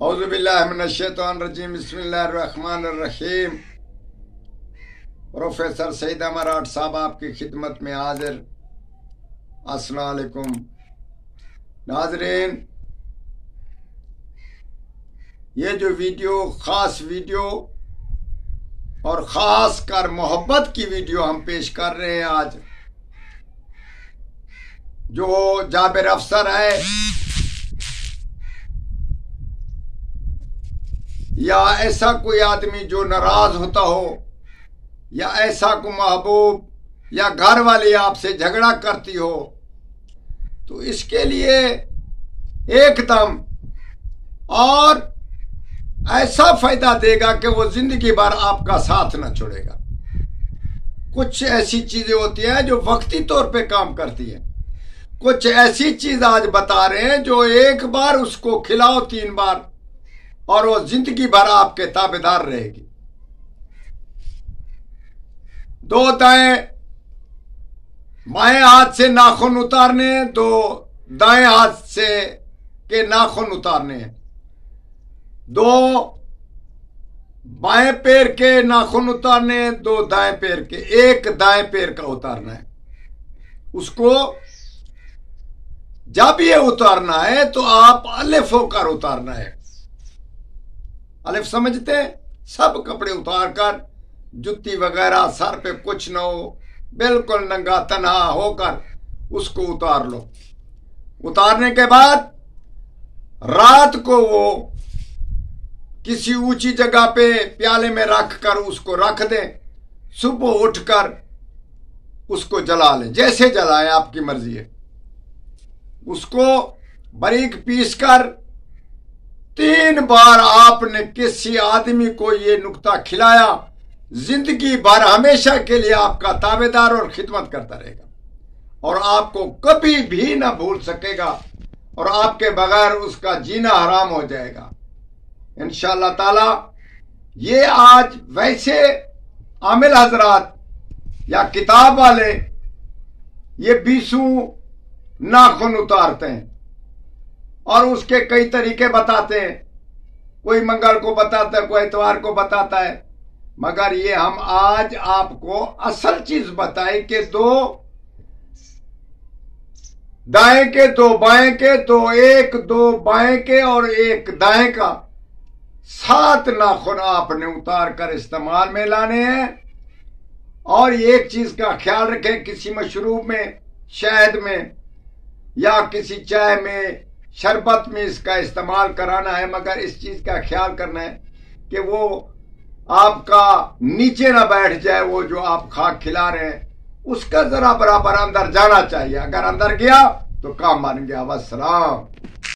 औज़ुबिल्लाहिमिनश्शैतानिर्रजीम बिस्मिल्लाहिर्रहमानिर्रहीम। प्रोफेसर सईद मराठ साहब आपकी खिदमत में हाजिर। अस्सलाम वालेकुम नाज़रीन, ये जो वीडियो खास वीडियो और ख़ास कर मोहब्बत की वीडियो हम पेश कर रहे हैं आज, जो जाबिर अफसर है या ऐसा कोई आदमी जो नाराज होता हो या ऐसा कोई महबूब या घर वाली आपसे झगड़ा करती हो, तो इसके लिए एकदम और ऐसा फायदा देगा कि वो जिंदगी भर आपका साथ न छोड़ेगा। कुछ ऐसी चीजें होती हैं जो वक्ती तौर पे काम करती हैं, कुछ ऐसी चीज आज बता रहे हैं जो एक बार उसको खिलाओ 3 बार और वो जिंदगी भर आपके ताबेदार रहेगी। 2 बाएं हाथ से नाखून उतारने हैं, 2 दाएं हाथ से के नाखून उतारने हैं, 2 बाएं पैर के नाखून उतारने हैं, 2 दाएं पैर के, 1 दाएं पैर का उतारना है। उसको जब ये उतारना है तो आप अलिफ होकर उतारना है। अलिफ समझते हैं? सब कपड़े उतार कर, जुत्ती वगैरह सर पे कुछ न हो, बिल्कुल नंगा तन्हा होकर उसको उतार लो। उतारने के बाद रात को वो किसी ऊंची जगह पे प्याले में रख कर उसको रख दें, सुबह उठकर उसको जला लें। जैसे जलाएं आपकी मर्जी है। उसको बारीक पीस कर 3 बार आपने किसी आदमी को ये नुक्ता खिलाया, जिंदगी भर हमेशा के लिए आपका ताबेदार और खिदमत करता रहेगा और आपको कभी भी ना भूल सकेगा और आपके बगैर उसका जीना हराम हो जाएगा इंशाअल्लाह ताला। ये आज वैसे आमिल हजरात या किताब वाले ये 20 नाखून उतारते हैं और उसके कई तरीके बताते हैं। कोई मंगल को बताता है, कोई इतवार को बताता है, मगर ये हम आज आपको असल चीज बताए कि 2 दाएं के, 2 बाएं के, 2 बाएं के और 1 दाएं का, 7 नाखून आपने उतार कर इस्तेमाल में लाने हैं। और एक चीज का ख्याल रखें, किसी मशरूब में, शहद में या किसी चाय में, शरबत में इसका इस्तेमाल कराना है, मगर इस चीज का ख्याल करना है कि वो आपका नीचे ना बैठ जाए। वो जो आप खाक खिला रहे हैं उसका जरा बराबर अंदर जाना चाहिए। अगर अंदर गया तो काम बन गया। वस्सलाम।